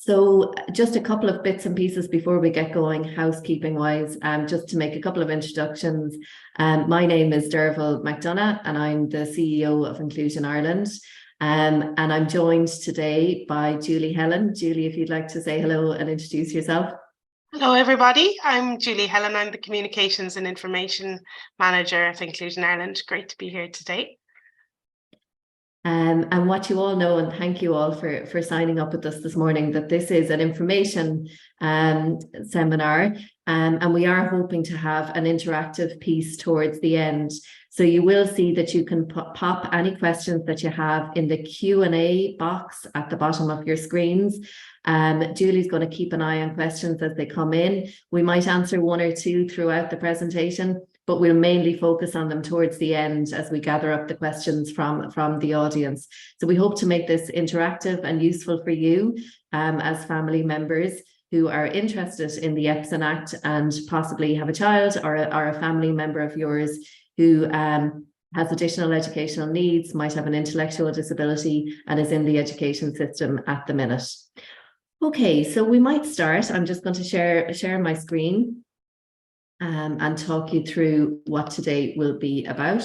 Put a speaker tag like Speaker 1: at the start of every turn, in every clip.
Speaker 1: So just a couple of bits and pieces before we get going, housekeeping wise, just to make a couple of introductions. My name is Derval McDonough and I'm the CEO of Inclusion Ireland. And I'm joined today by Julie Helen. Julie, if you'd like to say hello and introduce yourself.
Speaker 2: Hello, everybody. I'm Julie Helen. I'm the Communications and Information Manager at Inclusion Ireland. Great to be here today.
Speaker 1: And what you all know, and thank you all for signing up with us this morning, that this is an information seminar, and we are hoping to have an interactive piece towards the end. So you will see that you can pop any questions that you have in the Q&A box at the bottom of your screens. Julie's going to keep an eye on questions as they come in. We might answer one or two throughout the presentation, but we'll mainly focus on them towards the end as we gather up the questions from the audience. So we hope to make this interactive and useful for you as family members who are interested in the EPSEN Act and possibly have a child or a family member of yours who has additional educational needs, might have an intellectual disability and is in the education system at the minute. Okay, so we might start. I'm just going to share my screen and talk you through what today will be about.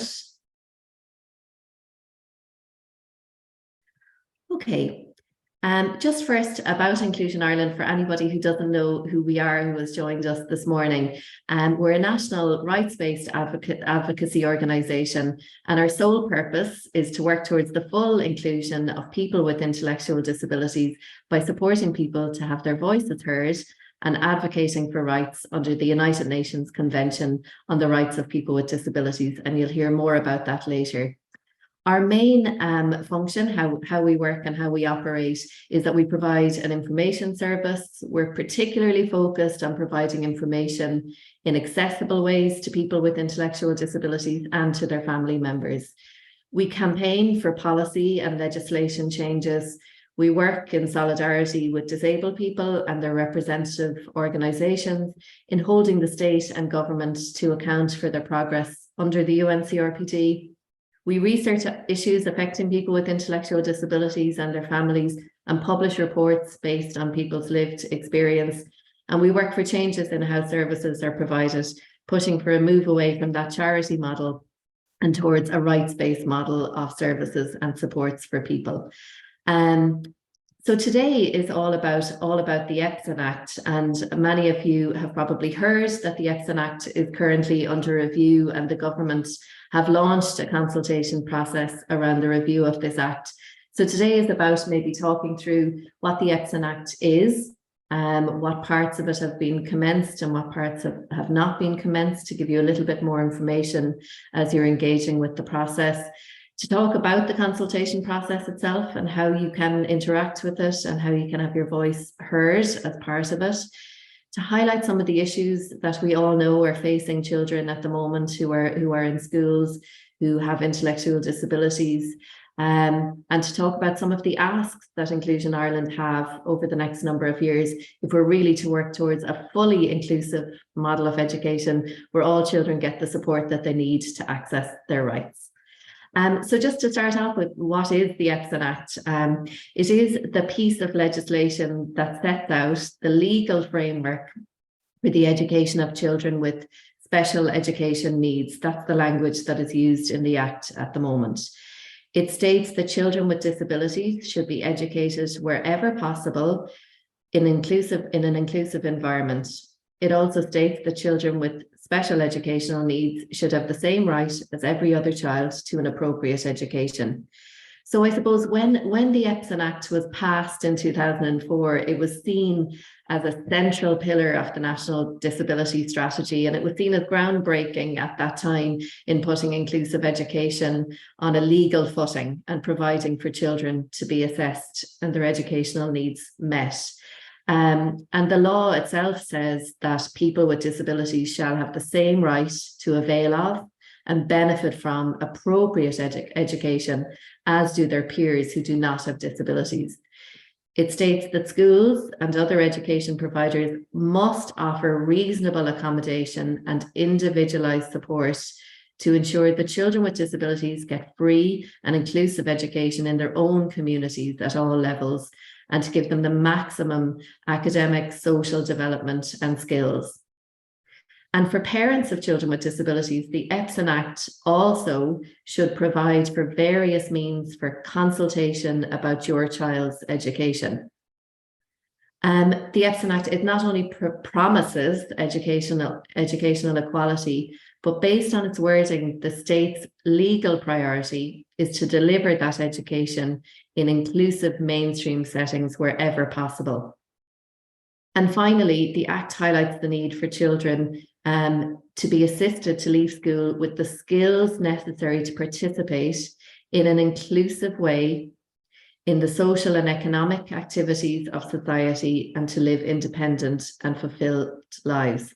Speaker 1: Okay, just first about Inclusion Ireland, for anybody who doesn't know who we are, who has joined us this morning. We're a national rights-based advocacy organisation, and our sole purpose is to work towards the full inclusion of people with intellectual disabilities by supporting people to have their voices heard and advocating for rights under the United Nations Convention on the Rights of People with Disabilities, and you'll hear more about that later. Our main function, how we work and how we operate, is that we provide an information service. We're particularly focused on providing information in accessible ways to people with intellectual disabilities and to their family members. We campaign for policy and legislation changes. We work in solidarity with disabled people and their representative organisations in holding the state and government to account for their progress under the UNCRPD. We research issues affecting people with intellectual disabilities and their families and publish reports based on people's lived experience. And we work for changes in how services are provided, pushing for a move away from that charity model and towards a rights-based model of services and supports for people. So today is all about the EPSEN Act, and many of you have probably heard that the EPSEN Act is currently under review, and the government have launched a consultation process around the review of this act. So today is about maybe talking through what the EPSEN Act is, what parts of it have been commenced and what parts have not been commenced, to give you a little bit more information as you're engaging with the process. To talk about the consultation process itself and how you can interact with it and how you can have your voice heard as part of it. To highlight some of the issues that we all know are facing children at the moment who are in schools, who have intellectual disabilities, and to talk about some of the asks that Inclusion Ireland have over the next number of years if we're really to work towards a fully inclusive model of education where all children get the support that they need to access their rights. So just to start off with, what is the EPSEN Act? It is the piece of legislation that sets out the legal framework for the education of children with special education needs. That's the language that is used in the Act at the moment. It states that children with disabilities should be educated wherever possible in an inclusive environment. It also states that children with special educational needs should have the same right as every other child to an appropriate education. So I suppose when the EPSEN Act was passed in 2004, it was seen as a central pillar of the National Disability Strategy, and it was seen as groundbreaking at that time in putting inclusive education on a legal footing and providing for children to be assessed and their educational needs met. And the law itself says that people with disabilities shall have the same right to avail of and benefit from appropriate education as do their peers who do not have disabilities. It states that schools and other education providers must offer reasonable accommodation and individualised support to ensure that children with disabilities get free and inclusive education in their own communities at all levels. and to give them the maximum academic, social development and skills. And for parents of children with disabilities, the EPSEN Act also should provide for various means for consultation about your child's education. The EPSEN Act, it not only promises educational equality, but based on its wording, the state's legal priority is to deliver that education in inclusive mainstream settings wherever possible. And finally, the Act highlights the need for children to be assisted to leave school with the skills necessary to participate in an inclusive way in the social and economic activities of society and to live independent and fulfilled lives.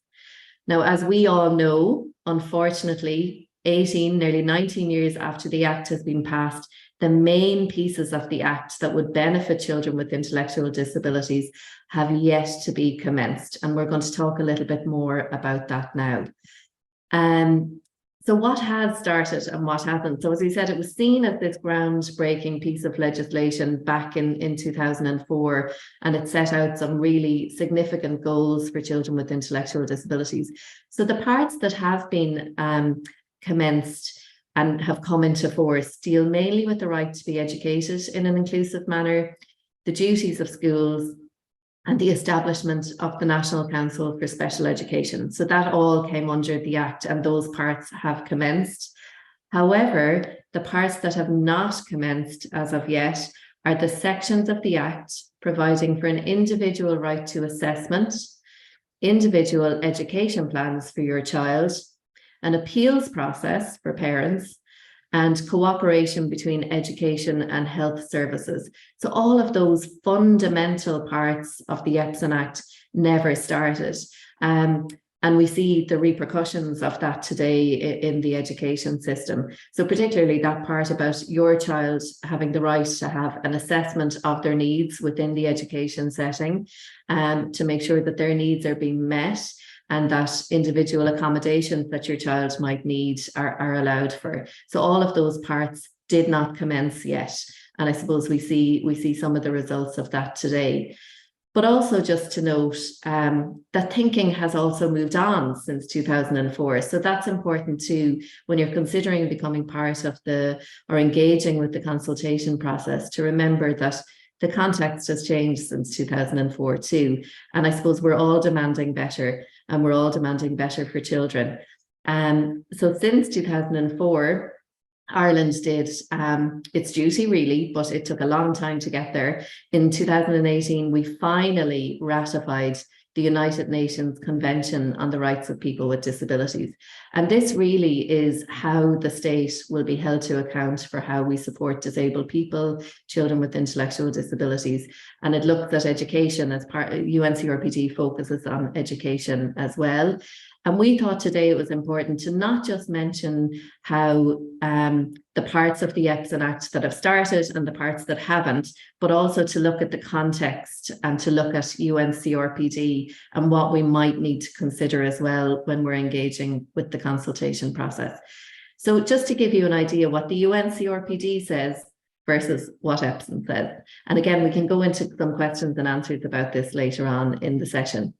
Speaker 1: Now, as we all know, unfortunately, 18, nearly 19 years after the Act has been passed, the main pieces of the Act that would benefit children with intellectual disabilities have yet to be commenced. And we're going to talk a little bit more about that now. So what has started and what hasn't? So as we said, it was seen as this groundbreaking piece of legislation back in 2004, and it set out some really significant goals for children with intellectual disabilities. So the parts that have been commenced and have come into force deal mainly with the right to be educated in an inclusive manner, the duties of schools, and the establishment of the National Council for Special Education. So that all came under the Act, and those parts have commenced. However, the parts that have not commenced as of yet are the sections of the Act providing for an individual right to assessment, individual education plans for your child, an appeals process for parents, and cooperation between education and health services. So all of those fundamental parts of the EPSEN Act never started. And we see the repercussions of that today in the education system. So particularly that part about your child having the right to have an assessment of their needs within the education setting, to make sure that their needs are being met, and that individual accommodations that your child might need are allowed for. So all of those parts did not commence yet. And I suppose we see some of the results of that today. But also just to note that thinking has also moved on since 2004. So that's important too, when you're considering becoming part of or engaging with the consultation process, to remember that the context has changed since 2004 too. And I suppose we're all demanding better, and we're all demanding better for children. So since 2004, Ireland did its duty really, but it took a long time to get there. In 2018, we finally ratified the United Nations Convention on the Rights of People with Disabilities. And this really is how the state will be held to account for how we support disabled people, children with intellectual disabilities. And it looks at education as part of UNCRPD focuses on education as well. And we thought today it was important to not just mention how the parts of the EPSEN Act that have started and the parts that haven't, but also to look at the context and to look at UNCRPD and what we might need to consider as well when we're engaging with the consultation process. So just to give you an idea what the UNCRPD says versus what EPSEN says. And again, we can go into some questions and answers about this later on in the session.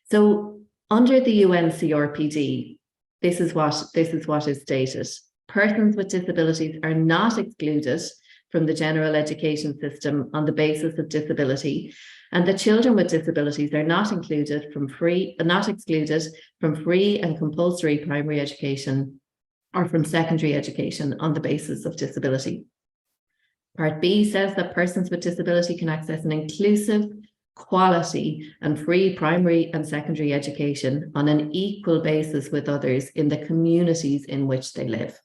Speaker 1: So under the UNCRPD, this is what is stated. Persons with disabilities are not excluded from the general education system on the basis of disability, and the children with disabilities are not excluded from free and compulsory primary education or from secondary education on the basis of disability. Part B says that persons with disability can access an inclusive, quality and free primary and secondary education on an equal basis with others in the communities in which they live.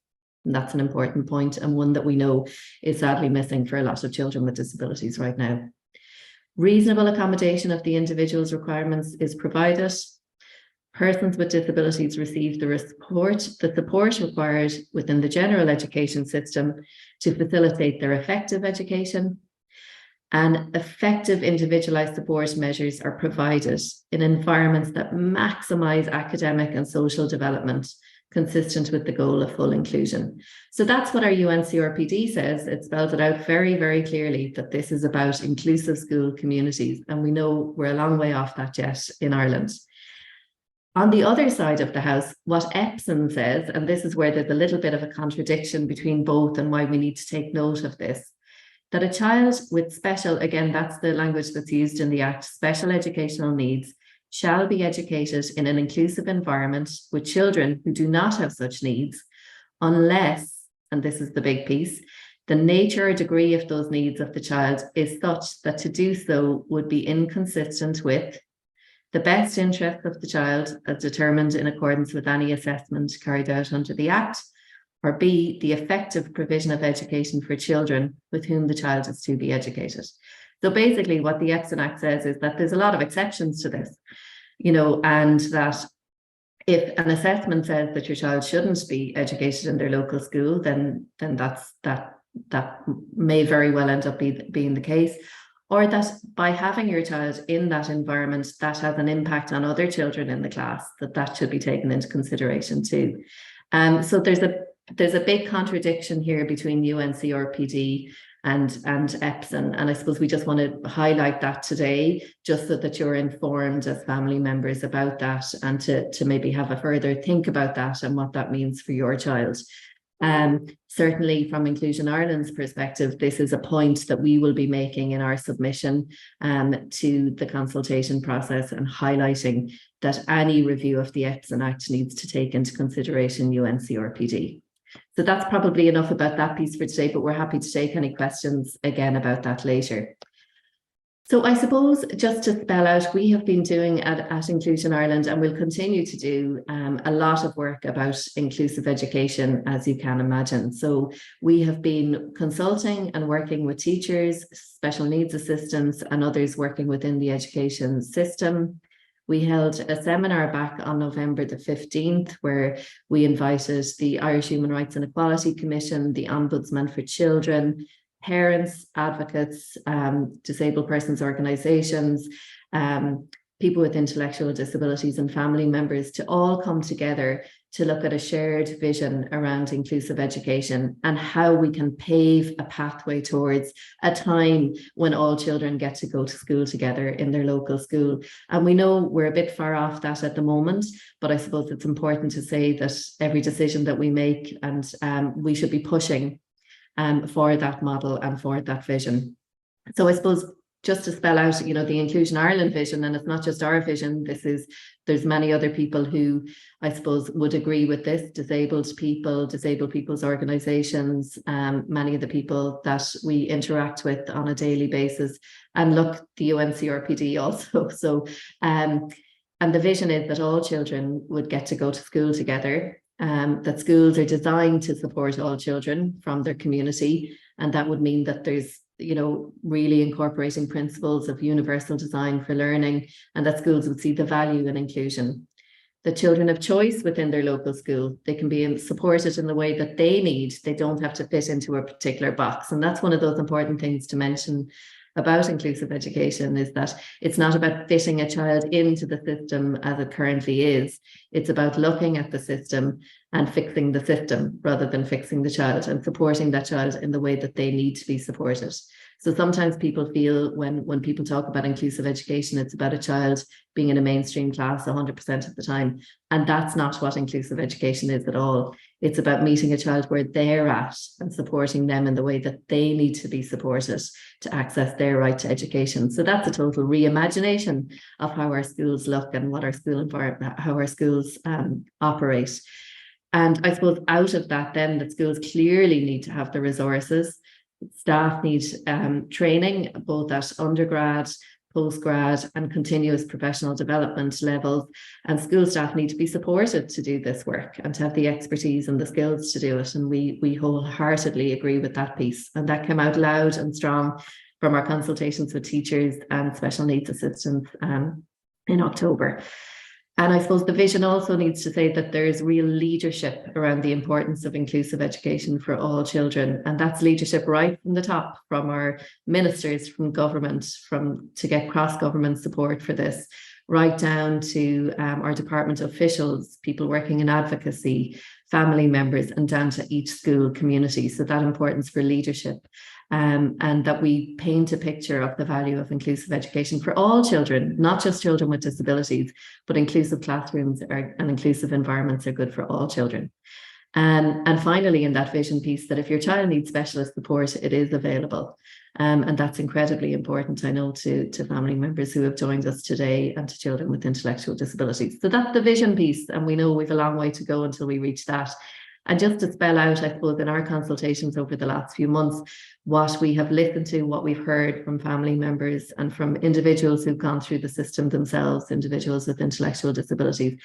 Speaker 1: And that's an important point, and one that we know is sadly missing for a lot of children with disabilities right now. Reasonable accommodation of the individual's requirements is provided. Persons with disabilities receive the support required within the general education system to facilitate their effective education. And effective individualized support measures are provided in environments that maximize academic and social development consistent with the goal of full inclusion. So that's what our UNCRPD says. It spells it out very, very clearly that this is about inclusive school communities. And we know we're a long way off that yet in Ireland. On the other side of the house, what EPSEN says, and this is where there's a little bit of a contradiction between both and why we need to take note of this, that a child with special, again, that's the language that's used in the Act, special educational needs, shall be educated in an inclusive environment with children who do not have such needs, unless, and this is the big piece, the nature or degree of those needs of the child is such that to do so would be inconsistent with the best interest of the child as determined in accordance with any assessment carried out under the Act, or B, the effective provision of education for children with whom the child is to be educated. So basically what the EPSEN Act says is that there's a lot of exceptions to this, and that if an assessment says that your child shouldn't be educated in their local school, then that may very well end up being the case. Or that by having your child in that environment that has an impact on other children in the class, that should be taken into consideration too. So there's a big contradiction here between UNCRPD and EPSEN, and I suppose we just want to highlight that today, just so that you're informed as family members about that, and to maybe have a further think about that and what that means for your child. Certainly from Inclusion Ireland's perspective, this is a point that we will be making in our submission to the consultation process, and highlighting that any review of the EPSEN Act needs to take into consideration UNCRPD. So that's probably enough about that piece for today, but we're happy to take any questions again about that later. So I suppose just to spell out, we have been doing at Inclusion Ireland, and will continue to do a lot of work about inclusive education, as you can imagine. So we have been consulting and working with teachers, special needs assistants, and others working within the education system. We held a seminar back on November the 15th, where we invited the Irish Human Rights and Equality Commission, the Ombudsman for Children, parents, advocates, disabled persons organisations, people with intellectual disabilities, and family members, to all come together to look at a shared vision around inclusive education and how we can pave a pathway towards a time when all children get to go to school together in their local school. And we know we're a bit far off that at the moment, but I suppose it's important to say that every decision that we make, and we should be pushing for that model and for that vision. So I suppose just to spell out, the Inclusion Ireland vision, and it's not just our vision, there's many other people who I suppose would agree with this, disabled people's organisations, many of the people that we interact with on a daily basis, and look, the UNCRPD also. So, and the vision is that all children would get to go to school together, that schools are designed to support all children from their community, and that would mean that there's really incorporating principles of universal design for learning, and that schools would see the value in inclusion. The children have choice within their local school. They can be supported in the way that they need. They don't have to fit into a particular box. And that's one of those important things to mention about inclusive education, is that it's not about fitting a child into the system as it currently is. It's about looking at the system and fixing the system rather than fixing the child, and supporting that child in the way that they need to be supported. So sometimes people feel when people talk about inclusive education, it's about a child being in a mainstream class 100% of the time. And that's not what inclusive education is at all. It's about meeting a child where they're at and supporting them in the way that they need to be supported to access their right to education. So that's a total reimagination of how our schools look and what our school environment, how our schools operate. And I suppose out of that, then, that schools clearly need to have the resources. Staff need training, both at undergrad, postgrad, and continuous professional development levels. And school staff need to be supported to do this work and to have the expertise and the skills to do it. And we wholeheartedly agree with that piece. And that came out loud and strong from our consultations with teachers and special needs assistants in October. And I suppose the vision also needs to say that there is real leadership around the importance of inclusive education for all children. And that's leadership right from the top, from our ministers, from government, to get cross-government support for this, right down to our department officials, people working in advocacy, family members, and down to each school community. So that importance for leadership, and that we paint a picture of the value of inclusive education for all children, not just children with disabilities, but inclusive classrooms and inclusive environments are good for all children. And finally, in that vision piece, that if your child needs specialist support, it is available. And that's incredibly important, I know, to family members who have joined us today and to children with intellectual disabilities. So that's the vision piece, and we know we've a long way to go until we reach that. And just to spell out, I suppose, in our consultations over the last few months, what we have listened to, what we've heard from family members and from individuals who've gone through the system themselves, individuals with intellectual disabilities.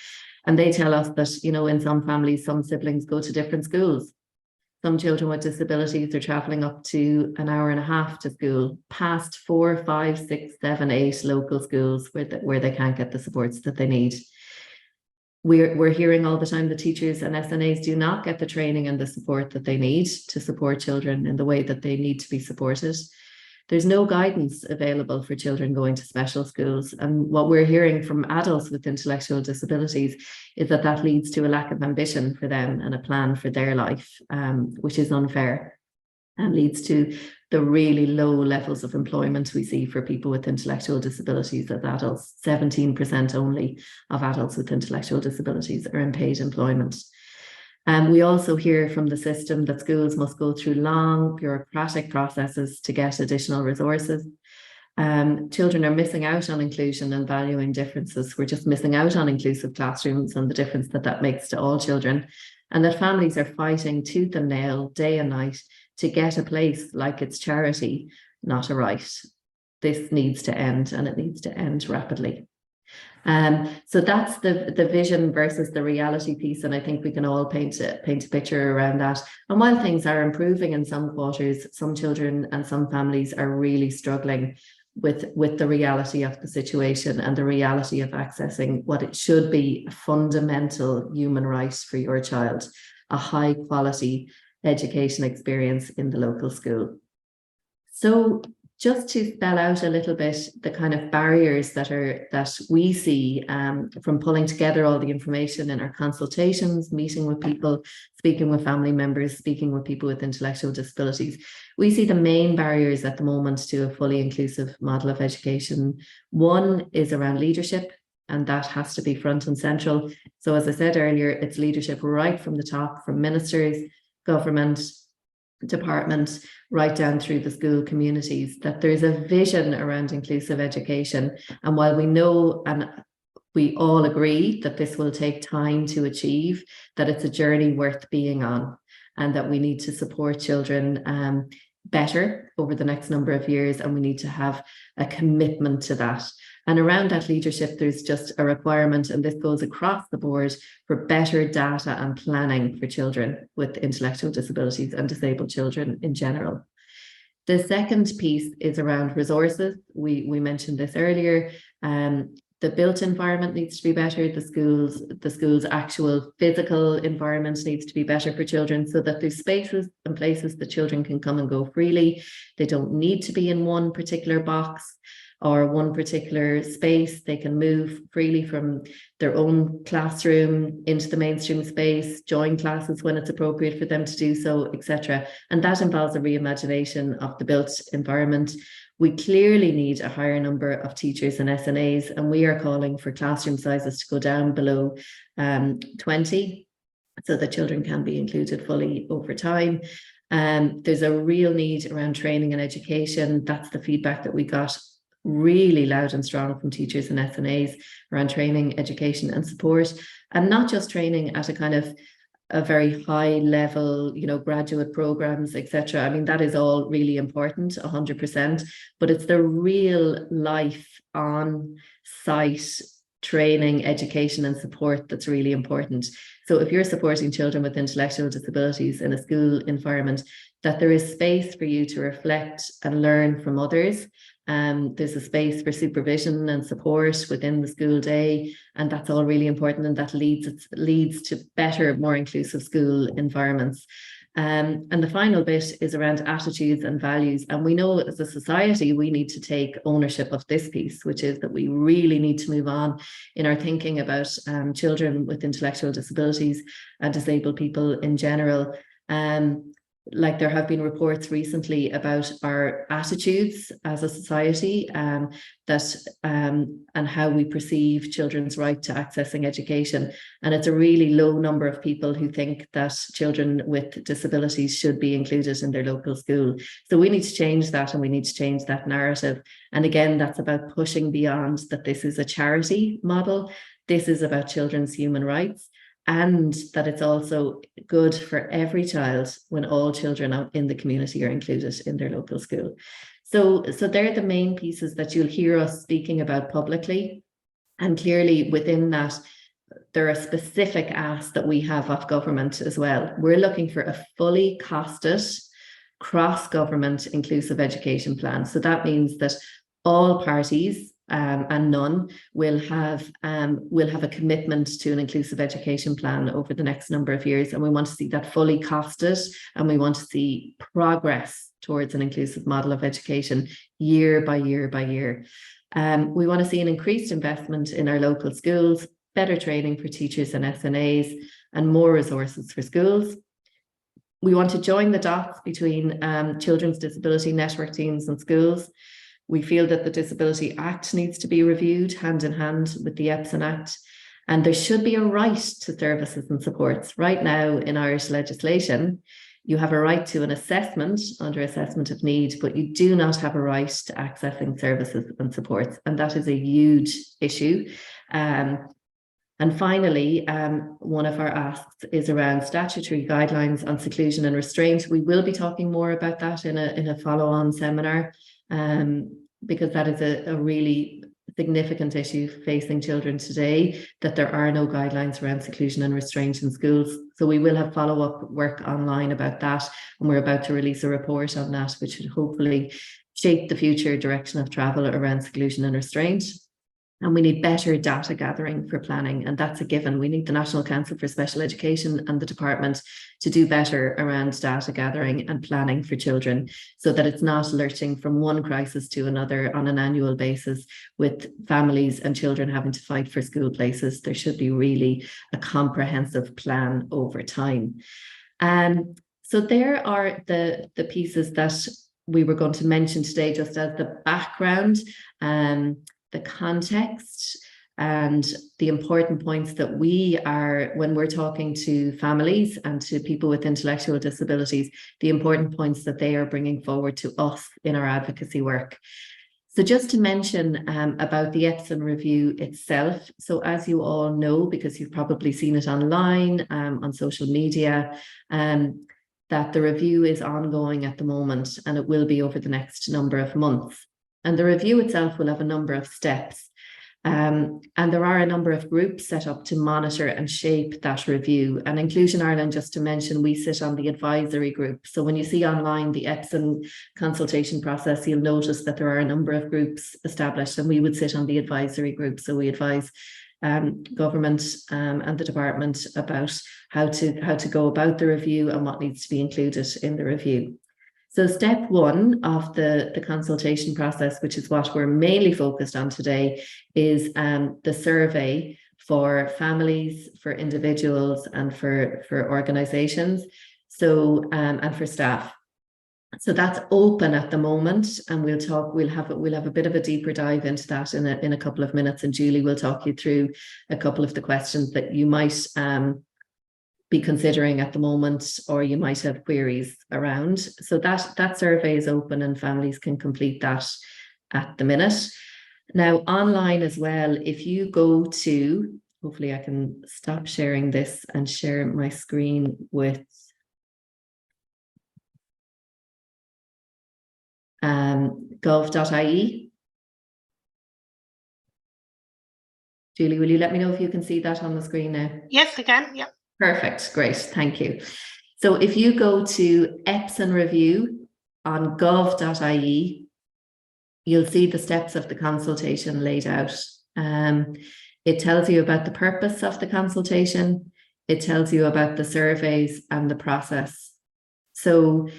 Speaker 1: And they tell us that, you know, in some families, some siblings go to different schools. Some children with disabilities are traveling up to an hour and a half to school, past 4, 5, 6, 7, 8 local schools where they can't get the supports that they need. We're hearing all the time that teachers and SNAs do not get the training and the support that they need to support children in the way that they need to be supported. There's no guidance available for children going to special schools. And what we're hearing from adults with intellectual disabilities is that that leads to a lack of ambition for them and a plan for their life, which is unfair and leads to the really low levels of employment we see for people with intellectual disabilities as adults. 17% only of adults with intellectual disabilities are in paid employment. We also hear from the system that schools must go through long bureaucratic processes to get additional resources. Children are missing out on inclusion and valuing differences. We're just missing out on inclusive classrooms and the difference that that makes to all children. And that families are fighting tooth and nail, day and night, to get a place like it's charity, not a right. This needs to end, and it needs to end rapidly. So that's the vision versus the reality piece, and I think we can all paint a picture around that. And while things are improving in some quarters, some children and some families are really struggling with the reality of the situation and the reality of accessing what it should be a fundamental human right for your child, a high quality education experience in the local school. So just to spell out a little bit the kind of barriers that we see from pulling together all the information in our consultations, meeting with people, speaking with family members, speaking with people with intellectual disabilities. We see the main barriers at the moment to a fully inclusive model of education. One is around leadership, and that has to be front and central. So as I said earlier, it's leadership right from the top, from ministers, government, department, right down through the school communities, that there's a vision around inclusive education. And while we know and we all agree that this will take time to achieve, that it's a journey worth being on, and that we need to support children better over the next number of years, and we need to have a commitment to that. And around that leadership, there's just a requirement, and this goes across the board, for better data and planning for children with intellectual disabilities and disabled children in general. The second piece is around resources. We mentioned this earlier. The built environment needs to be better. The school's actual physical environment needs to be better for children, so that there's spaces and places that children can come and go freely. They don't need to be in one particular box or one particular space. They can move freely from their own classroom into the mainstream space, join classes when it's appropriate for them to do so, etc. And that involves a reimagination of the built environment. We clearly need a higher number of teachers and SNAs, and we are calling for classroom sizes to go down below 20, so that children can be included fully over time. There's a real need around training and education. That's the feedback that we got really loud and strong from teachers and SNAs around training, education and support, and not just training at a kind of a very high level, you know, graduate programs, etc. I mean, that is all really important, 100%, but it's the real life on site training, education and support that's really important. So if you're supporting children with intellectual disabilities in a school environment, that there is space for you to reflect and learn from others. There's a space for supervision and support within the school day, and that's all really important, and that leads to better, more inclusive school environments. And the final bit is around attitudes and values. And we know as a society, we need to take ownership of this piece, which is that we really need to move on in our thinking about children with intellectual disabilities and disabled people in general. Like there have been reports recently about our attitudes as a society and how we perceive children's right to accessing education. And it's a really low number of people who think that children with disabilities should be included in their local school. So we need to change that, and we need to change that narrative. And again, that's about pushing beyond that this is a charity model. This is about children's human rights, and that it's also good for every child when all children in the community are included in their local school. So they're the main pieces that you'll hear us speaking about publicly. And clearly within that, there are specific asks that we have of government as well. We're looking for a fully costed, cross-government inclusive education plan. So that means that all parties and none will have a commitment to an inclusive education plan over the next number of years. And we want to see that fully costed, and we want to see progress towards an inclusive model of education year by year by year. We want to see an increased investment in our local schools, better training for teachers and SNAs, and more resources for schools. We want to join the dots between children's disability network teams and schools. We feel that the Disability Act needs to be reviewed hand in hand with the EPSEN Act, and there should be a right to services and supports. Right now in Irish legislation, you have a right to an assessment under assessment of need, but you do not have a right to accessing services and supports, and that is a huge issue. And finally, one of our asks is around statutory guidelines on seclusion and restraint. We will be talking more about that in a follow-on seminar, because that is a really significant issue facing children today, that there are no guidelines around seclusion and restraint in schools. So we will have follow-up work online about that, and we're about to release a report on that, which should hopefully shape the future direction of travel around seclusion and restraint. And we need better data gathering for planning, and that's a given. We need the National Council for Special Education and the department to do better around data gathering and planning for children, so that it's not lurching from one crisis to another on an annual basis, with families and children having to fight for school places. There should be really a comprehensive plan over time. So there are the pieces that we were going to mention today, just as the background, the context, and the important points that when we're talking to families and to people with intellectual disabilities, the important points that they are bringing forward to us in our advocacy work. So just to mention about the EPSEN review itself. So as you all know, because you've probably seen it online, on social media, that the review is ongoing at the moment, and it will be over the next number of months. And the review itself will have a number of steps. And there are a number of groups set up to monitor and shape that review. And Inclusion Ireland, just to mention, we sit on the advisory group. So when you see online the EPSEN consultation process, you'll notice that there are a number of groups established, and we would sit on the advisory group. So we advise government and the department about how to go about the review and what needs to be included in the review. So step one of the consultation process, which is what we're mainly focused on today, is the survey for families, for individuals, and for organizations, so and for staff. So that's open at the moment, and we'll have a bit of a deeper dive into that in a couple of minutes, and Julie will talk you through a couple of the questions that you might be considering at the moment, or you might have queries around. So that survey is open, and families can complete that at the minute. Now online as well, if you go to, hopefully I can stop sharing this and share my screen with gov.ie. Julie, will you let me know if you can see that on the screen now?
Speaker 2: Yes, I can. Yeah.
Speaker 1: Perfect. Great. Thank you. So if you go to EPSEN review on gov.ie, you'll see the steps of the consultation laid out. It tells you about the purpose of the consultation. It tells you about the surveys and the process. So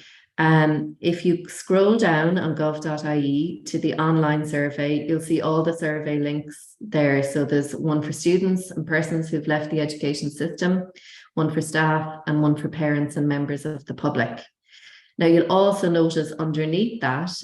Speaker 1: if you scroll down on gov.ie to the online survey, you'll see all the survey links there. So there's one for students and persons who've left the education system, one for staff, and one for parents and members of the public. Now, you'll also notice underneath that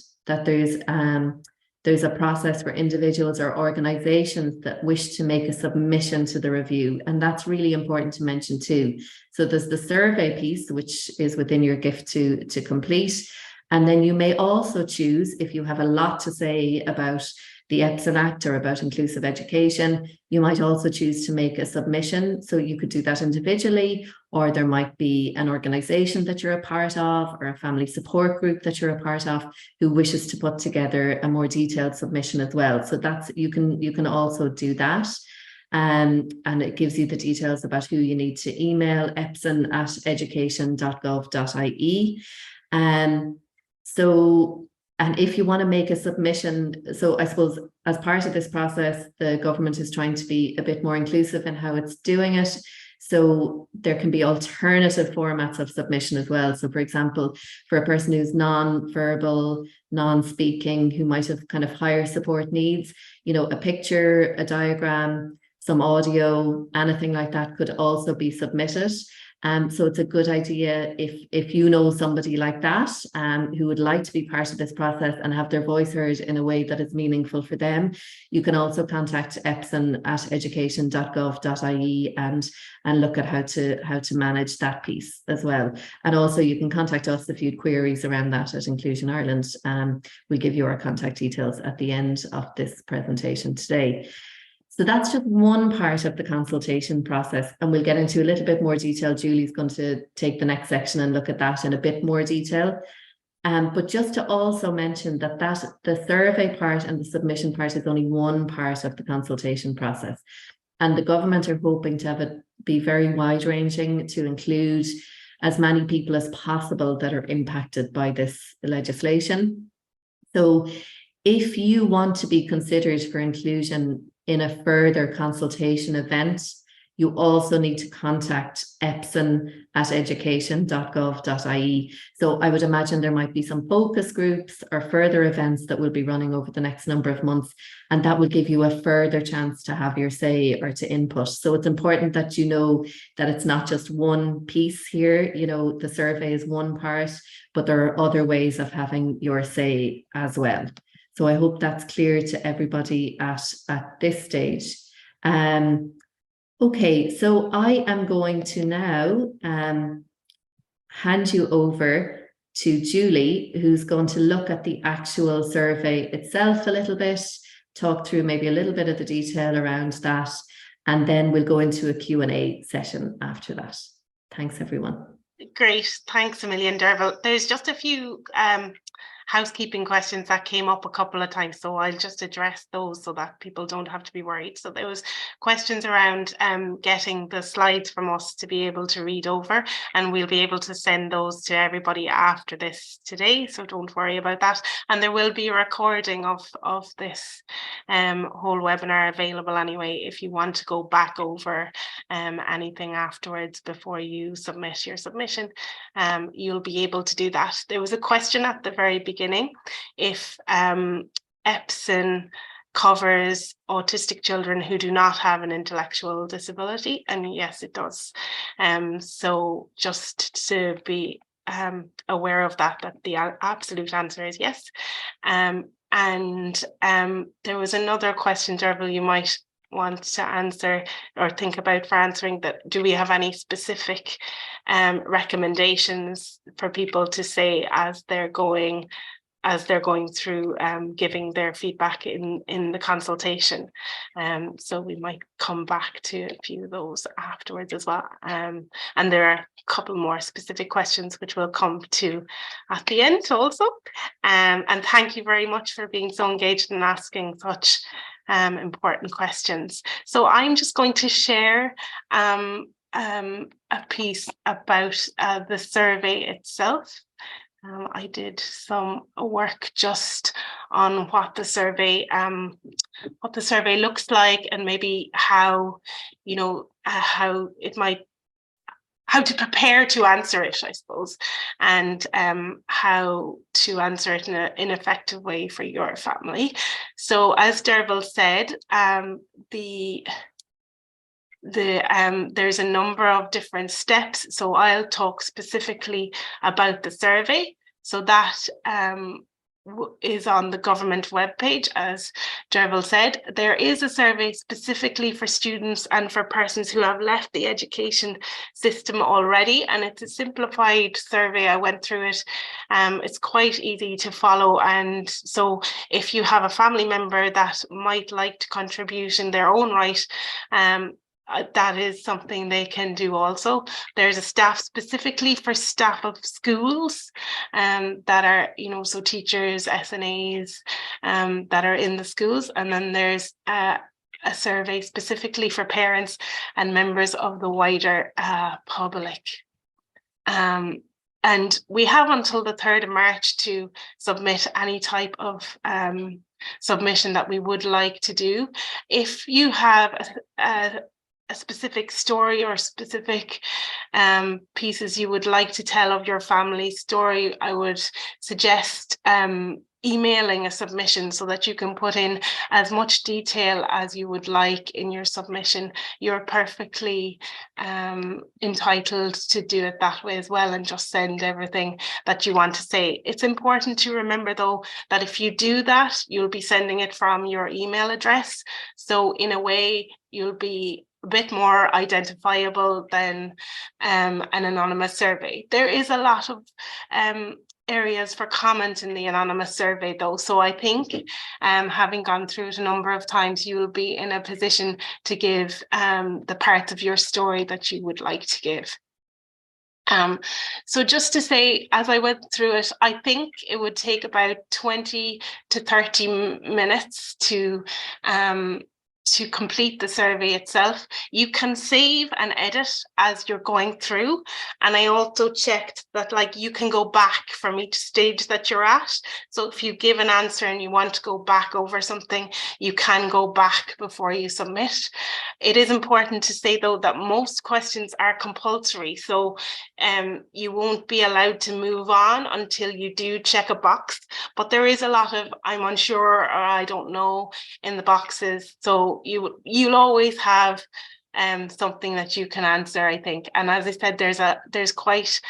Speaker 1: there's a process for individuals or organizations that wish to make a submission to the review. And that's really important to mention too. So there's the survey piece, which is within your gift to complete. And then you may also choose, if you have a lot to say about the EPSEN Act or about inclusive education, you might also choose to make a submission. So you could do that individually, or there might be an organization that you're a part of or a family support group that you're a part of who wishes to put together a more detailed submission as well. So that's, you can also do that. And it gives you the details about who you need to email, epsen@education.gov.ie. And if you want to make a submission, so I suppose as part of this process, the government is trying to be a bit more inclusive in how it's doing it. So there can be alternative formats of submission as well. So for example, for a person who's non-verbal, non-speaking, who might have kind of higher support needs, you know, a picture, a diagram, some audio, anything like that could also be submitted. So it's a good idea if you know somebody like that who would like to be part of this process and have their voice heard in a way that is meaningful for them. You can also contact epsen@education.gov.ie and look at how to manage that piece as well. And also you can contact us if you have queries around that at Inclusion Ireland. We'll give you our contact details at the end of this presentation today. So that's just one part of the consultation process, and we'll get into a little bit more detail. Julie's going to take the next section and look at that in a bit more detail. But just to also mention that the survey part and the submission part is only one part of the consultation process. And the government are hoping to have it be very wide-ranging, to include as many people as possible that are impacted by this legislation. So if you want to be considered for inclusion in a further consultation event, you also need to contact epsen@education.gov.ie. So I would imagine there might be some focus groups or further events that will be running over the next number of months, and that will give you a further chance to have your say or to input. So it's important that you know that it's not just one piece here. You know, the survey is one part, but there are other ways of having your say as well. So I hope that's clear to everybody at this stage. Okay, so I am going to now hand you over to Julie, who's going to look at the actual survey itself a little bit, talk through maybe a little bit of the detail around that, and then we'll go into a Q&A session after that. Thanks, everyone.
Speaker 2: Great, thanks a million, Derval. There's just a few housekeeping questions that came up a couple of times, so I'll just address those so that people don't have to be worried. So there was questions around getting the slides from us to be able to read over, and we'll be able to send those to everybody after this today, so don't worry about that. And there will be a recording of this whole webinar available anyway if you want to go back over anything afterwards before you submit your submission. You'll be able to do that. There was a question at the very beginning if EPSEN covers autistic children who do not have an intellectual disability, and yes, it does. So just to be aware of that the absolute answer is yes. And there was another question, Derval, you might want to answer or think about for answering, that do we have any specific recommendations for people to say as they're going through giving their feedback in the consultation. So we might come back to a few of those afterwards as well. And there are a couple more specific questions which we'll come to at the end also. And thank you very much for being so engaged and asking such important questions. So I'm just going to share a piece about the survey itself. I did some work just on what the survey looks like, and maybe how, how it might how to prepare to answer it, I suppose, and how to answer it in an effective way for your family. So as Derval said, there's a number of different steps. So I'll talk specifically about the survey. So that is on the government webpage, as Derval said. There is a survey specifically for students and for persons who have left the education system already, and it's a simplified survey. I went through it. It's quite easy to follow, and so if you have a family member that might like to contribute in their own right, that is something they can do also. There's a staff specifically for staff of schools that are, so teachers, SNAs that are in the schools. And then there's a survey specifically for parents and members of the wider public. And we have until the 3rd of March to submit any type of submission that we would like to do. If you have a specific story or specific pieces you would like to tell of your family story, I would suggest emailing a submission so that you can put in as much detail as you would like in your submission. You're perfectly entitled to do it that way as well, and just send everything that you want to say. It's important to remember though that if you do that, you'll be sending it from your email address. So in a way, you'll be a bit more identifiable than an anonymous survey. There is a lot of areas for comment in the anonymous survey though, so I think having gone through it a number of times, you will be in a position to give the parts of your story that you would like to give. So just to say, as I went through it, I think it would take about 20 to 30 minutes to complete the survey itself. You can save and edit as you're going through. And I also checked that you can go back from each stage that you're at. So if you give an answer and you want to go back over something, you can go back before you submit. It is important to say though that most questions are compulsory. So you won't be allowed to move on until you do check a box. But there is a lot of I'm unsure or I don't know in the boxes. So you'll always have something that you can answer, I think. And as I said, there's quite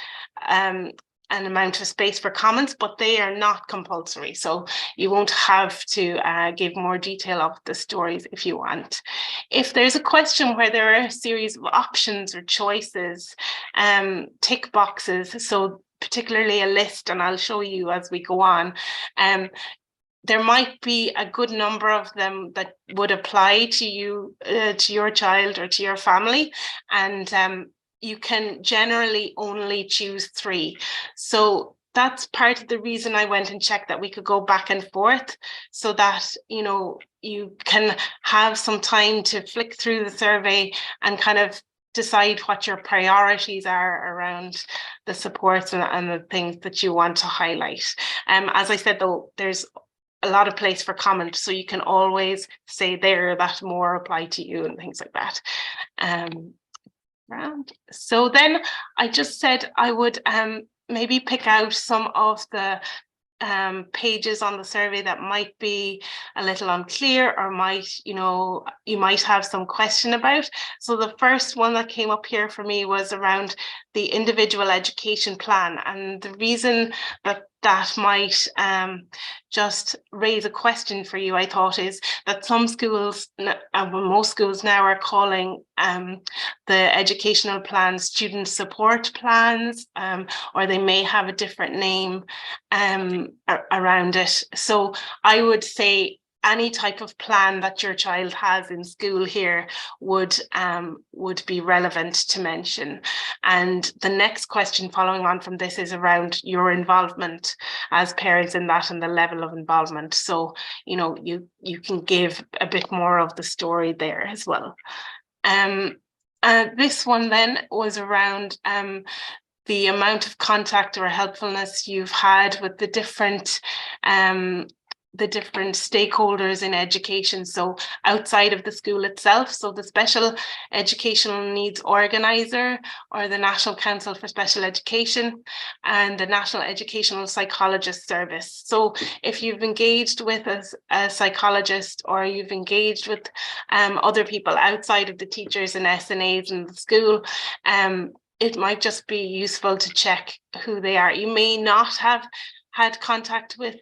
Speaker 2: an amount of space for comments, but they are not compulsory. So you won't have to give more detail of the stories if you want. If there's a question where there are a series of options or choices, tick boxes, so particularly a list, and I'll show you as we go on, there might be a good number of them that would apply to you, to your child or to your family. And you can generally only choose 3. So that's part of the reason I went and checked that we could go back and forth so that, you can have some time to flick through the survey and kind of decide what your priorities are around the supports and the things that you want to highlight. As I said, though, there's a lot of place for comment, so you can always say there that more apply to you and things like that. So then I just said I would maybe pick out some of the pages on the survey that might be a little unclear or you might have some question about. So the first one that came up here for me was around the individual education plan, and the reason that might just raise a question for you, I thought, is that some schools, most schools now are calling the educational plans student support plans, or they may have a different name around it. So I would say any type of plan that your child has in school here would be relevant to mention. And the next question following on from this is around your involvement as parents in that and the level of involvement. So, you can give a bit more of the story there as well. This one then was around the amount of contact or helpfulness you've had with the different the different stakeholders in education, so outside of the school itself, so the Special Educational Needs Organiser or the National Council for Special Education and the National Educational Psychologist Service. So if you've engaged with a psychologist or you've engaged with other people outside of the teachers and SNAs in the school, it might just be useful to check who they are. You may not have had contact with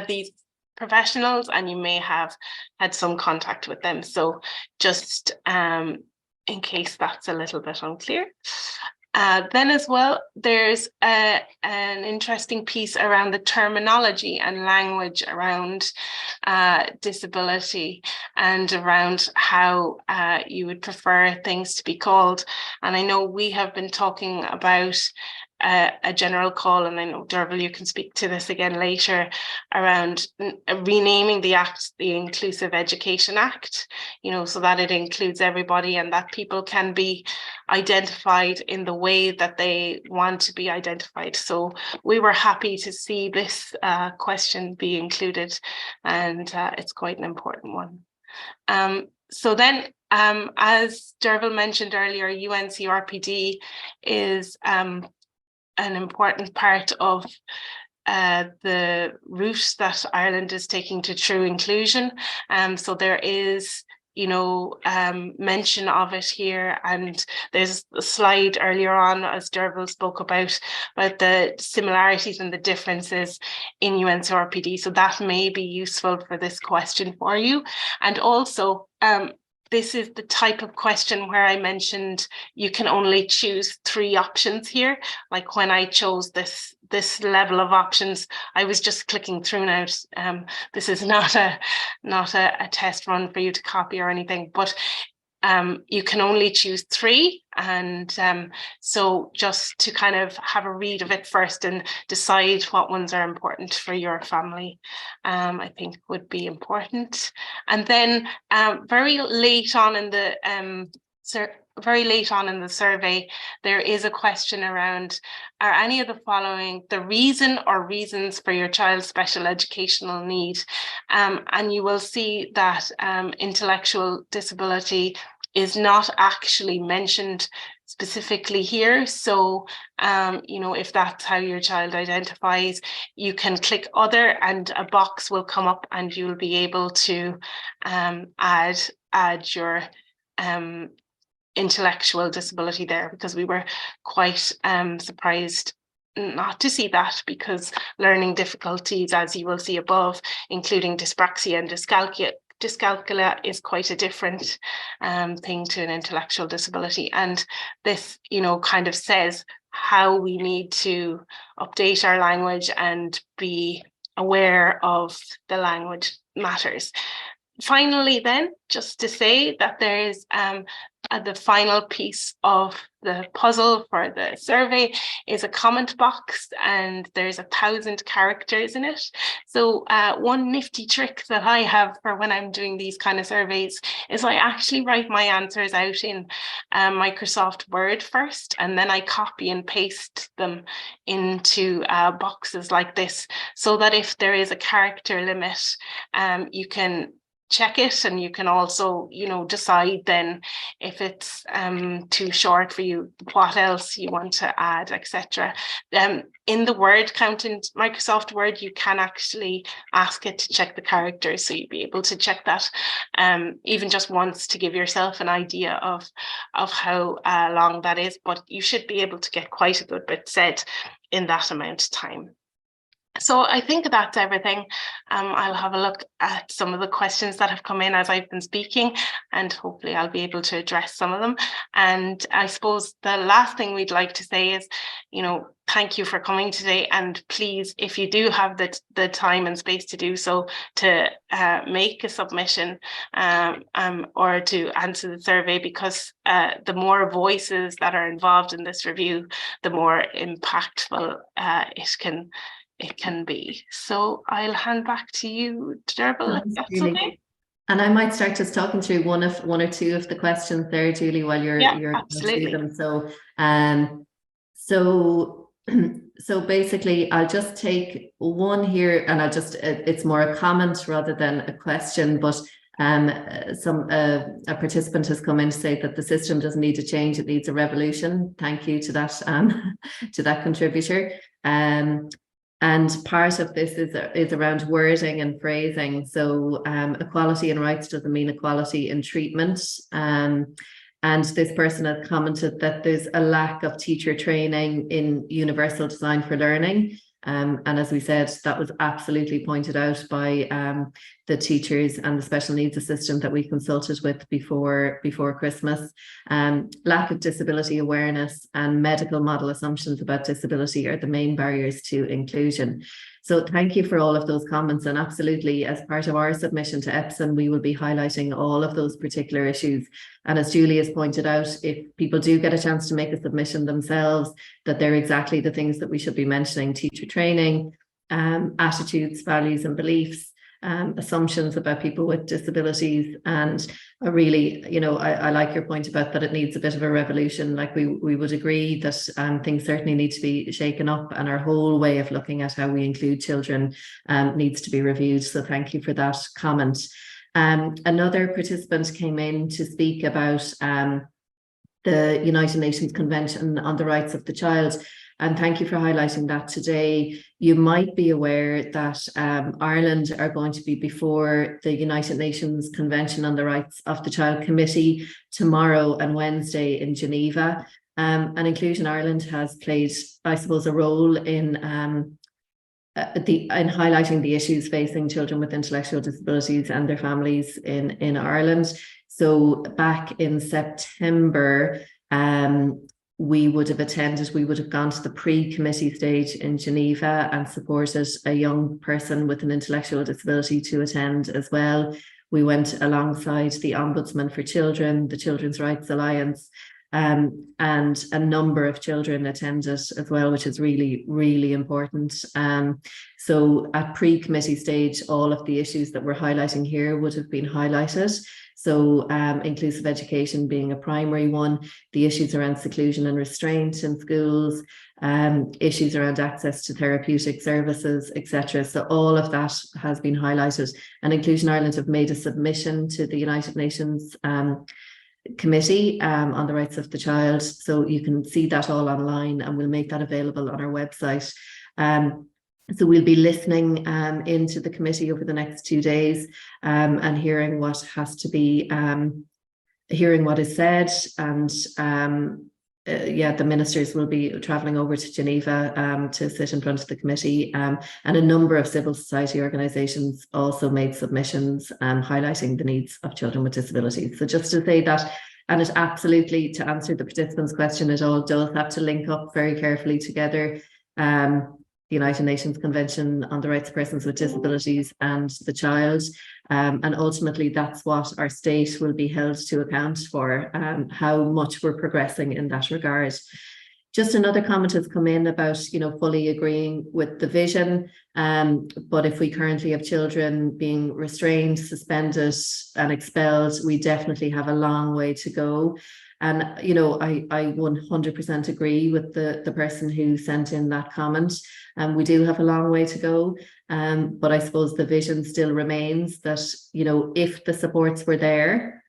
Speaker 2: these professionals, and you may have had some contact with them. So just in case that's a little bit unclear. Then as well, there's an interesting piece around the terminology and language around disability and around how you would prefer things to be called. And I know we have been talking about a general call, and I know, Derval, you can speak to this again later, around renaming the Act the Inclusive Education Act, you know, so that it includes everybody and that people can be identified in the way that they want to be identified. So we were happy to see this question be included, and it's quite an important one. So then, as Derval mentioned earlier, UNCRPD is an important part of the route that Ireland is taking to true inclusion. So there is, you know, mention of it here, and there's a slide earlier on, as Derval spoke about the similarities and the differences in UNCRPD. So that may be useful for this question for you. And also, this is the type of question where I mentioned you can only choose 3 options here. Like when I chose this level of options, I was just clicking through now. This is not a test run for you to copy or anything, but you can only choose 3, and so just to kind of have a read of it first and decide what ones are important for your family, I think would be important. And then very late on in the survey, there is a question around, are any of the following the reason or reasons for your child's special educational need? And you will see that intellectual disability is not actually mentioned specifically here. So, you know, if that's how your child identifies, you can click other and a box will come up and you'll be able to add your intellectual disability there, because we were quite surprised not to see that, because learning difficulties, as you will see above, including dyspraxia and dyscalculia, is quite a different thing to an intellectual disability. And this, you know, kind of says how we need to update our language and be aware of the language matters. Finally, then, just to say that there is the final piece of the puzzle for the survey is a comment box, and there's 1,000 characters in it. So one nifty trick that I have for when I'm doing these kind of surveys is I actually write my answers out in Microsoft Word first, and then I copy and paste them into boxes like this, so that if there is a character limit, you can check it, and you can also, you know, decide then if it's too short for you, what else you want to add, etc. In the word count in Microsoft Word, you can actually ask it to check the characters, so you'd be able to check that even just once to give yourself an idea of how long that is. But you should be able to get quite a good bit said in that amount of time. So I think that's everything. I'll have a look at some of the questions that have come in as I've been speaking, and hopefully I'll be able to address some of them. And I suppose the last thing we'd like to say is, you know, thank you for coming today. And please, if you do have the time and space to do so, to make a submission or to answer the survey, because the more voices that are involved in this review, the more impactful it can be. So I'll hand back to you, Derval, if that's okay.
Speaker 1: And I might start just talking through one or two of the questions there, Julie, while you're going through them. So, so So basically, I'll just take one here, and it's more a comment rather than a question, but a participant has come in to say that the system doesn't need to change, it needs a revolution. Thank you to that to that contributor. And part of this is around wording and phrasing. So equality in rights doesn't mean equality in treatment. And this person has commented that there's a lack of teacher training in universal design for learning. And as we said, that was absolutely pointed out by the teachers and the special needs assistant that we consulted with before Christmas. Lack of disability awareness and medical model assumptions about disability are the main barriers to inclusion. So thank you for all of those comments, and absolutely, as part of our submission to EPSEN, we will be highlighting all of those particular issues. And as Julie has pointed out, if people do get a chance to make a submission themselves, that they're exactly the things that we should be mentioning: teacher training, attitudes, values and beliefs, assumptions about people with disabilities. And really, I like your point about that it needs a bit of a revolution. Like we would agree that things certainly need to be shaken up, and our whole way of looking at how we include children needs to be reviewed. So thank you for that comment. Another participant came in to speak about the United Nations Convention on the Rights of the Child. And thank you for highlighting that today. You might be aware that Ireland are going to be before the United Nations Convention on the Rights of the Child Committee tomorrow and Wednesday in Geneva. And Inclusion Ireland has played, I suppose, a role in highlighting the issues facing children with intellectual disabilities and their families in Ireland. So back in September, we would have gone to the pre-committee stage in Geneva and supported a young person with an intellectual disability to attend as well. We went alongside the Ombudsman for Children, the Children's Rights Alliance, and a number of children attended as well, which is really, really important. So at pre-committee stage, all of the issues that we're highlighting here would have been highlighted. So inclusive education being a primary one, the issues around seclusion and restraint in schools, issues around access to therapeutic services, etc. So all of that has been highlighted, and Inclusion Ireland have made a submission to the United Nations Committee on the Rights of the Child. So you can see that all online, and we'll make that available on our website. So we'll be listening into the committee over the next 2 days and hearing what has to be, hearing what is said. And the ministers will be travelling over to Geneva to sit in front of the committee. And a number of civil society organisations also made submissions highlighting the needs of children with disabilities. So just to say that, and it absolutely, to answer the participants' question, it all does have to link up very carefully together. The United Nations Convention on the Rights of Persons with Disabilities and the Child. And ultimately, that's what our state will be held to account for, how much we're progressing in that regard. Just another comment has come in about, fully agreeing with the vision. But if we currently have children being restrained, suspended and expelled, we definitely have a long way to go. And, I 100% agree with the person who sent in that comment. We do have a long way to go. But I suppose the vision still remains that, if the supports were there,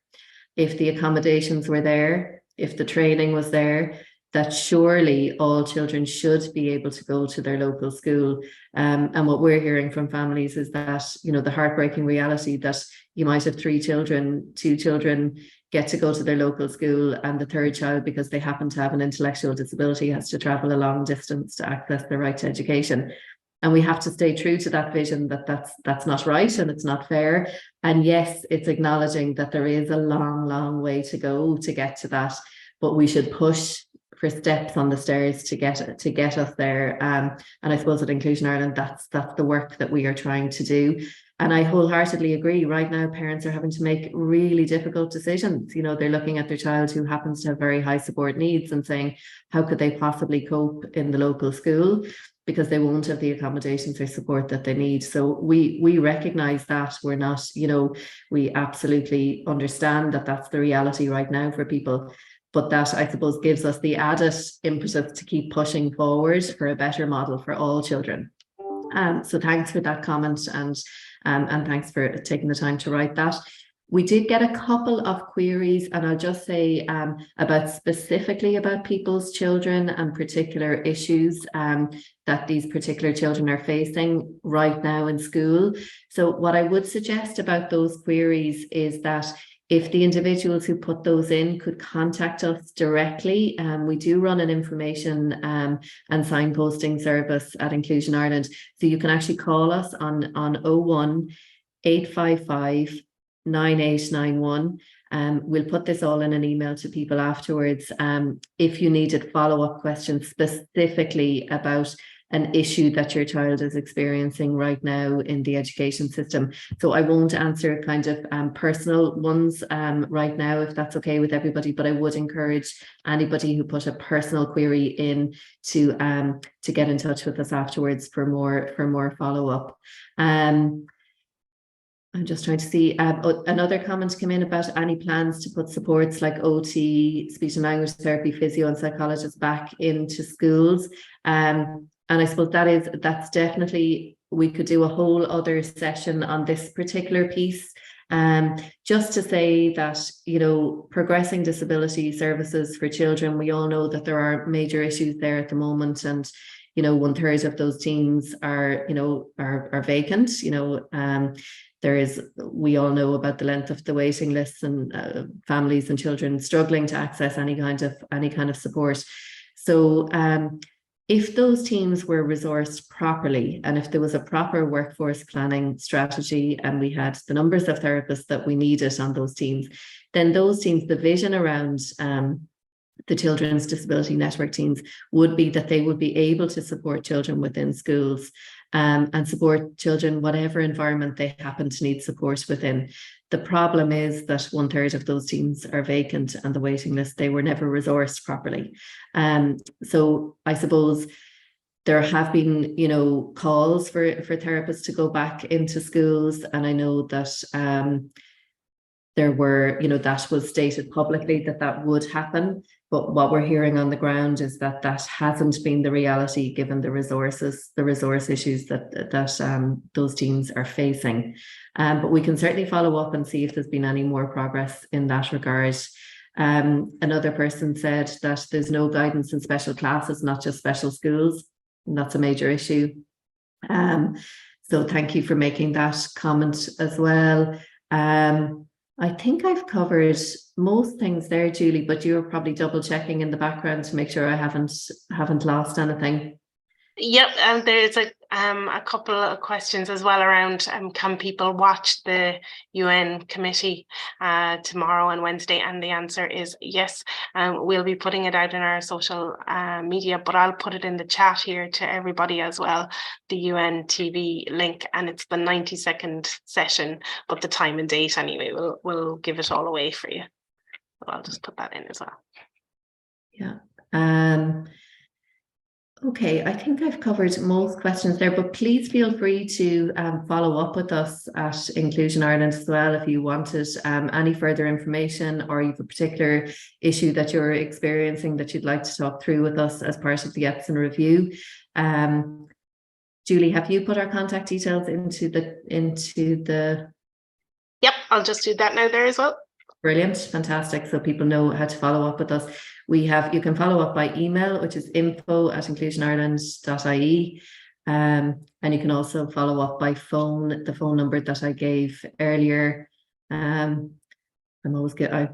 Speaker 1: if the accommodations were there, if the training was there, that surely all children should be able to go to their local school. And what we're hearing from families is that, the heartbreaking reality that you might have 3 children, 2 children get to go to their local school, and the third child, because they happen to have an intellectual disability, has to travel a long distance to access the right to education. And we have to stay true to that vision that that's not right and it's not fair. And yes, it's acknowledging that there is a long, long way to go to get to that, but we should push for steps on the stairs to get us there. And I suppose at Inclusion Ireland, that's the work that we are trying to do. And I wholeheartedly agree. Right now, parents are having to make really difficult decisions. They're looking at their child who happens to have very high support needs and saying, how could they possibly cope in the local school? Because they won't have the accommodations or support that they need. So we recognise that. We're not, we absolutely understand that that's the reality right now for people. but that, I suppose, gives us the added impetus to keep pushing forward for a better model for all children. So thanks for that comment, and thanks for taking the time to write that. We did get a couple of queries, and I'll just say specifically about people's children and particular issues that these particular children are facing right now in school. So what I would suggest about those queries is that if the individuals who put those in could contact us directly, we do run an information and signposting service at Inclusion Ireland. So you can actually call us on 01 855 9891. We'll put this all in an email to people afterwards. If you needed follow-up questions specifically about an issue that your child is experiencing right now in the education system. So I won't answer kind of personal ones right now, if that's okay with everybody, but I would encourage anybody who put a personal query in to get in touch with us afterwards for more follow-up. I'm just trying to see, another comment came in about any plans to put supports like OT, speech and language therapy, physio and psychologists back into schools. And I suppose that's definitely, we could do a whole other session on this particular piece. Just to say that, you know, progressing disability services for children, we all know that there are major issues there at the moment, and you know, 1/3 of those teams are vacant. You know, we all know about the length of the waiting lists, and families and children struggling to access any kind of support. So if those teams were resourced properly, and if there was a proper workforce planning strategy, and we had the numbers of therapists that we needed on those teams, then those teams, the vision around the Children's Disability Network teams would be that they would be able to support children within schools and support children whatever environment they happen to need support within. The problem is that 1/3 of those teams are vacant, and the waiting list, they were never resourced properly. So I suppose there have been, you know, calls for therapists to go back into schools, and I know that there were, you know, that was stated publicly that would happen. But what we're hearing on the ground is that hasn't been the reality, given the resource issues that those teams are facing. But we can certainly follow up and see if there's been any more progress in that regard. Another person said that there's no guidance in special classes, not just special schools, and that's a major issue. So thank you for making that comment as well. I think I've covered most things there, Julie, but you're probably double checking in the background to make sure I haven't lost anything.
Speaker 2: Yep, and there's a couple of questions as well around can people watch the UN committee tomorrow and Wednesday? And the answer is yes. We'll be putting it out in our social media, but I'll put it in the chat here to everybody as well, the UN TV link, and it's the 90-second session, but the time and date anyway, we'll give it all away for you. So I'll just put that in as well.
Speaker 1: Yeah. Okay, I think I've covered most questions there, but please feel free to follow up with us at Inclusion Ireland as well if you wanted any further information, or you have a particular issue that you're experiencing that you'd like to talk through with us as part of the EPSEN review. Julie, have you put our contact details into the?
Speaker 2: Yep, I'll just do that now there as well.
Speaker 1: Brilliant, fantastic. So people know how to follow up with us. You can follow up by email, which is info@inclusionireland.ie. And you can also follow up by phone, the phone number that I gave earlier. I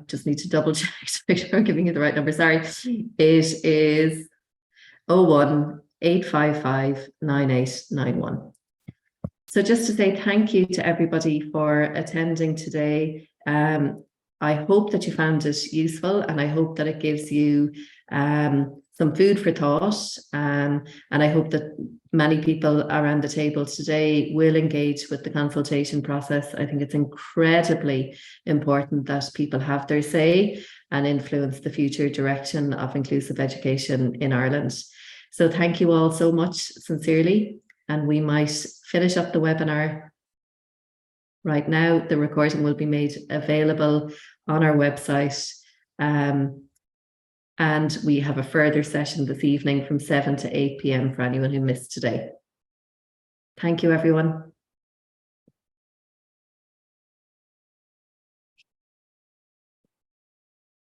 Speaker 1: just need to double check to make sure I'm giving you the right number. Sorry. It is 01 855 9891. So just to say thank you to everybody for attending today. I hope that you found it useful, and I hope that it gives you some food for thought. And I hope that many people around the table today will engage with the consultation process. I think it's incredibly important that people have their say and influence the future direction of inclusive education in Ireland. So thank you all so much, sincerely, and we might finish up the webinar right now. The recording will be made available on our website And we have a further session this evening from 7 to 8 p.m. for anyone who missed today. Thank you, everyone.